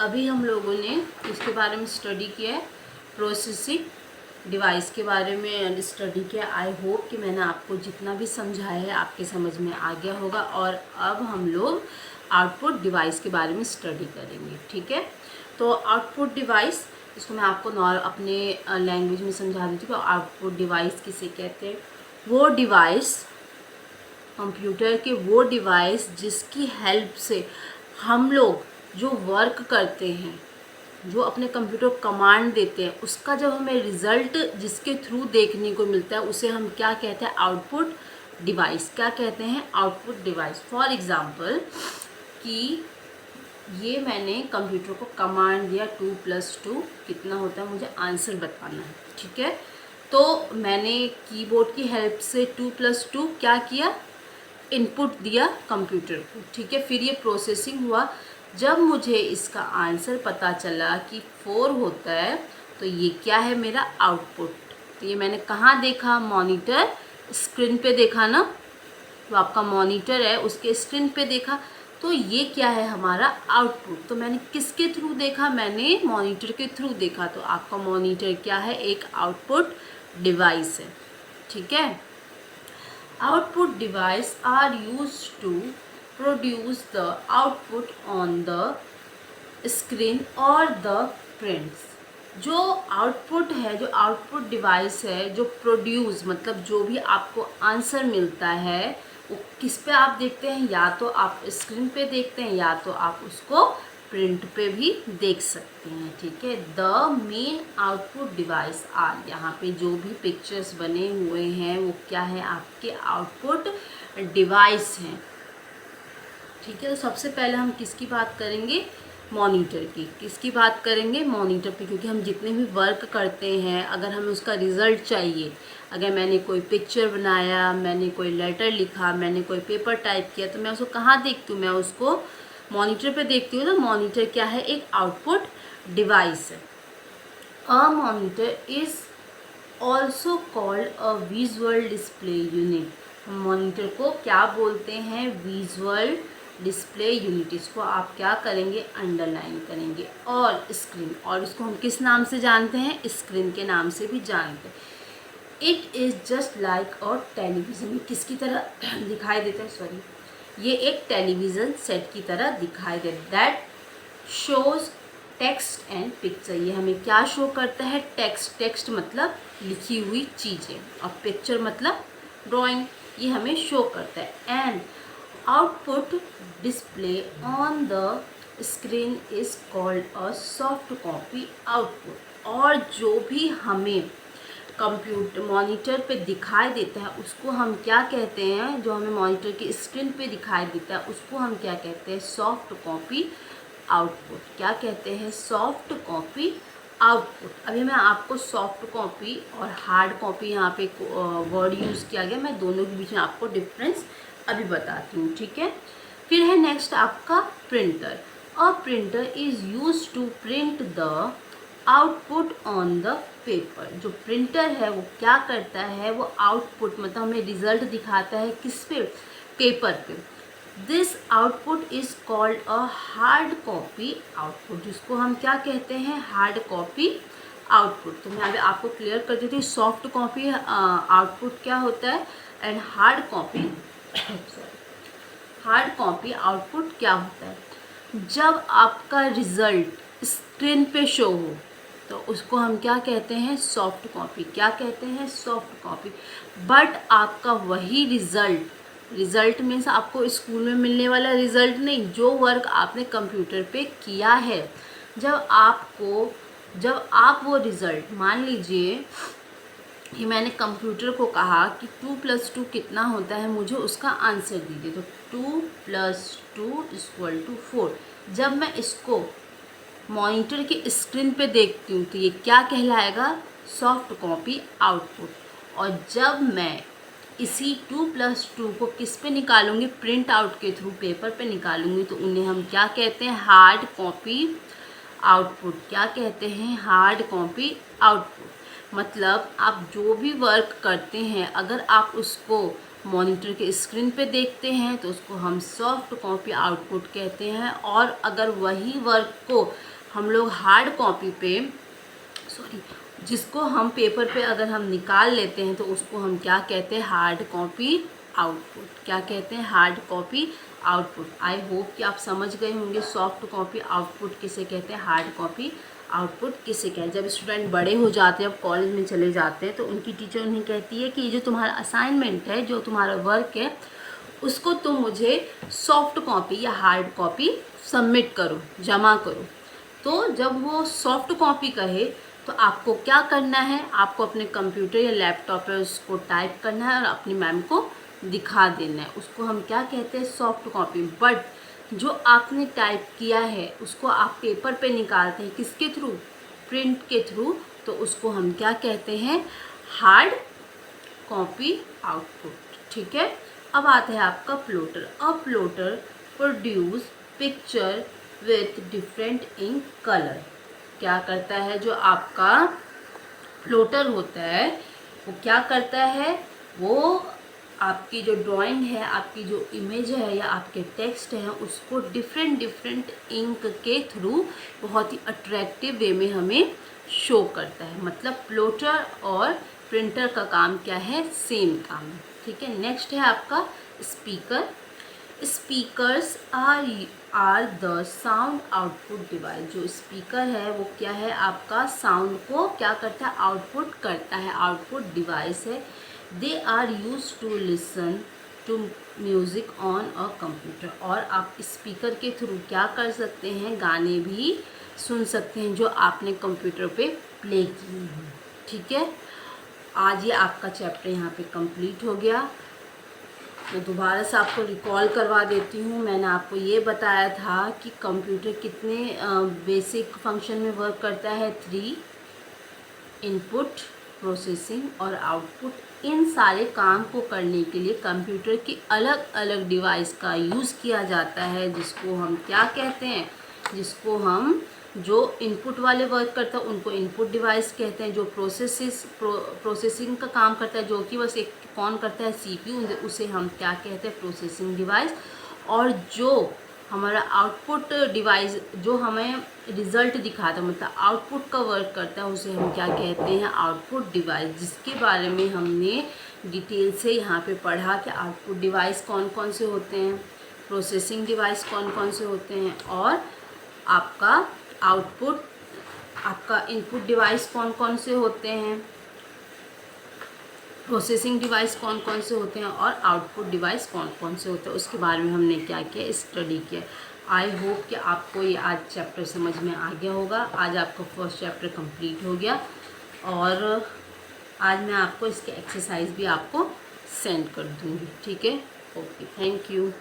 अभी हम लोगों ने इसके बारे में स्टडी किया है, प्रोसेसिंग डिवाइस के बारे में स्टडी किया। आई होप कि मैंने आपको जितना भी समझाया है आपके समझ में आ गया होगा। और अब हम लोग आउटपुट डिवाइस के बारे में स्टडी करेंगे, ठीक है। तो आउटपुट डिवाइस, इसको मैं आपको अपने लैंग्वेज में समझा देती हूँ। आउटपुट डिवाइस किसे कहते हैं? वो डिवाइस, कंप्यूटर के वो डिवाइस जिसकी हेल्प से हम लोग जो वर्क करते हैं, जो अपने कंप्यूटर को कमांड देते हैं, उसका जब हमें रिज़ल्ट जिसके थ्रू देखने को मिलता है उसे हम क्या कहते हैं? Output device. क्या कहते हैं? Output device. फॉर एग्ज़ाम्पल कि ये मैंने कंप्यूटर को कमांड दिया 2 + 2 कितना होता है, मुझे आंसर बताना है, ठीक है। तो मैंने कीबोर्ड की हेल्प से 2 + 2 क्या किया? इनपुट दिया कंप्यूटर को, ठीक है। फिर ये प्रोसेसिंग हुआ। जब मुझे इसका आंसर पता चला कि 4 होता है, तो ये क्या है? मेरा आउटपुट। तो ये मैंने कहाँ देखा? मॉनिटर स्क्रीन पे देखा ना। तो आपका मॉनिटर है, उसके स्क्रीन पे देखा। तो ये क्या है? हमारा आउटपुट। तो मैंने किसके थ्रू देखा? मैंने मॉनिटर के थ्रू देखा। तो आपका मॉनिटर क्या है? एक आउटपुट डिवाइस है, ठीक है। Output device are used to produce the output on the screen or the prints। जो आउटपुट है, जो आउटपुट डिवाइस है, जो प्रोड्यूस मतलब जो भी आपको आंसर मिलता है वो किस पे आप देखते हैं? या तो आप स्क्रीन पे देखते हैं या तो आप उसको प्रिंट पे भी देख सकते हैं, ठीक है। The main output device are, यहाँ पे जो भी पिक्चर्स बने हुए हैं वो क्या है? आपके आउटपुट डिवाइस हैं, ठीक है। तो सबसे पहले हम किसकी बात करेंगे? मॉनिटर की। किसकी बात करेंगे? मॉनिटर पे, क्योंकि हम जितने भी वर्क करते हैं अगर हमें उसका रिज़ल्ट चाहिए, अगर मैंने कोई पिक्चर बनाया, मैंने कोई लेटर लिखा, मैंने कोई पेपर टाइप किया, तो मैं उसको कहाँ देखती हूँ? मैं उसको मॉनिटर पे देखती हूँ। तो मॉनिटर क्या है? एक आउटपुट डिवाइस है। A monitor is also called a visual display unit. हम मॉनिटर को क्या बोलते हैं? Visual display unit. इसको आप क्या करेंगे? अंडरलाइन करेंगे। और स्क्रीन, और इसको हम किस नाम से जानते हैं? स्क्रीन के नाम से भी जानते हैं। It is just like a television. किसकी तरह दिखाई देता है? सॉरी, ये एक टेलीविज़न सेट की तरह दिखाई देता है। That shows text and picture. ये हमें क्या शो करता है? टेक्स्ट। टेक्स्ट मतलब लिखी हुई चीज़ें, और पिक्चर मतलब ड्राइंग। ये हमें शो करता है। And output display on the screen is called a soft copy output. और जो भी हमें कंप्यूटर मॉनिटर पे दिखाई देता है उसको हम क्या कहते हैं? जो हमें मॉनिटर की स्क्रीन पे दिखाई देता है उसको हम क्या कहते हैं? Soft copy output. क्या कहते हैं? Soft copy output. अभी मैं आपको सॉफ्ट कॉपी और हार्ड कॉपी, यहाँ पे वर्ड यूज़ किया गया, मैं दोनों के बीच में आपको डिफरेंस अभी बताती हूँ, ठीक है। फिर है नेक्स्ट आपका printer. A printer is use to print the output on the paper. जो प्रिंटर है वो क्या करता है? वो आउटपुट मतलब हमें रिजल्ट दिखाता है किस पे? पेपर पे। This output is called a hard copy output. जिसको हम क्या कहते हैं? Hard copy output. तो मैं अभी आपको क्लियर कर देती हूँ सॉफ्ट कॉपी आउटपुट क्या होता है and hard copy hard copy output क्या होता है। जब आपका रिजल्ट स्क्रीन पे शो हो तो उसको हम क्या कहते हैं? Soft copy. क्या कहते हैं? Soft copy. बट आपका वही रिजल्ट मीन्स आपको स्कूल में मिलने वाला रिजल्ट नहीं, जो वर्क आपने कंप्यूटर पे किया है, जब आप वो रिज़ल्ट, मान लीजिए कि मैंने कंप्यूटर को कहा कि 2 + 2 कितना होता है, मुझे उसका आंसर दीजिए। तो 2 + 2 = 4। जब मैं इसको मॉनिटर की स्क्रीन पे देखती हूँ तो ये क्या कहलाएगा? Soft copy output. और जब मैं इसी 2 + 2 को किस पे निकालूंगी? प्रिंट आउट के थ्रू पेपर पे निकालूंगी, तो उन्हें हम क्या कहते हैं? Hard copy output. क्या कहते हैं? Hard copy output. मतलब आप जो भी वर्क करते हैं अगर आप उसको मॉनिटर के स्क्रीन पे देखते हैं तो उसको हम सॉफ्ट कॉपी आउटपुट कहते हैं। और अगर वही वर्क को हम लोग हार्ड कॉपी पे जिसको हम पेपर पे अगर हम निकाल लेते हैं तो उसको हम क्या कहते हैं, हार्ड कॉपी आउटपुट। क्या कहते हैं, hard copy output. I hope कि आप समझ गए होंगे सॉफ्ट कॉपी आउटपुट किसे कहते हैं, हार्ड कॉपी आउटपुट किसे कहते हैं। जब स्टूडेंट बड़े हो जाते हैं, अब कॉलेज में चले जाते हैं, तो उनकी टीचर उन्हें कहती है कि ये जो तुम्हारा असाइनमेंट है, जो तुम्हारा वर्क है, उसको तुम मुझे सॉफ्ट कॉपी या हार्ड कॉपी सबमिट करो, जमा करो। तो जब वो सॉफ्ट कॉपी कहे तो आपको क्या करना है, आपको अपने कंप्यूटर या लैपटॉप पे उसको टाइप करना है और अपनी मैम को दिखा देना है। उसको हम क्या कहते हैं, सॉफ्ट कॉपी। बट जो आपने टाइप किया है उसको आप पेपर पे निकालते हैं, किसके थ्रू, प्रिंट के थ्रू, तो उसको हम क्या कहते हैं, हार्ड कॉपी आउटपुट। ठीक है। अब आता है आपका plotter. A plotter produce picture with different ink colour. क्या करता है, जो आपका प्लॉटर होता है वो क्या करता है, वो आपकी जो ड्राइंग है, आपकी जो इमेज है या आपके टेक्स्ट हैं, उसको डिफरेंट इंक के थ्रू बहुत ही अट्रैक्टिव वे में हमें शो करता है। मतलब प्लॉटर और प्रिंटर का काम क्या है, सेम काम है। ठीक है। नेक्स्ट है आपका speaker. Speakers are the sound output device. जो स्पीकर है वो क्या है, आपका साउंड को क्या करता है, आउटपुट करता है, आउटपुट डिवाइस है। They are use to listen to music on a computer. और आप स्पीकर के थ्रू क्या कर सकते हैं, गाने भी सुन सकते हैं जो आपने कंप्यूटर पे प्ले किए हैं। ठीक है। आज ये आपका चैप्टर यहाँ पे कंप्लीट हो गया। मैं दोबारा से आपको रिकॉल करवा देती हूँ। मैंने आपको ये बताया था कि कंप्यूटर कितने बेसिक फंक्शन में वर्क करता है, 3, इनपुट, प्रोसेसिंग और आउटपुट। इन सारे काम को करने के लिए कंप्यूटर की अलग अलग डिवाइस का यूज़ किया जाता है, जिसको हम क्या कहते हैं, जिसको हम जो इनपुट वाले वर्क करता है उनको इनपुट डिवाइस कहते हैं। जो प्रोसेसिंग का काम करता है, जो कि बस एक कौन करता है, सीपीयू, उसे हम क्या कहते हैं, प्रोसेसिंग डिवाइस। और जो हमारा आउटपुट डिवाइस जो हमें रिज़ल्ट दिखाता है, मतलब आउटपुट का वर्क करता है, उसे हम क्या कहते हैं, आउटपुट डिवाइस। जिसके बारे में हमने डिटेल से यहाँ पे पढ़ा कि आउटपुट डिवाइस कौन कौन से होते हैं, प्रोसेसिंग डिवाइस कौन कौन से होते हैं, और आपका आउटपुट, आपका इनपुट डिवाइस कौन कौन से होते हैं, प्रोसेसिंग डिवाइस कौन कौन से होते हैं, और आउटपुट डिवाइस कौन कौन से होते हैं। उसके बारे में हमने क्या किया, स्टडी किया। आई होप कि आपको ये आज चैप्टर समझ में आ गया होगा। आज आपका फर्स्ट चैप्टर कंप्लीट हो गया और आज मैं आपको इसके एक्सरसाइज भी आपको सेंड कर दूँगी। ठीक है। Okay, thank you.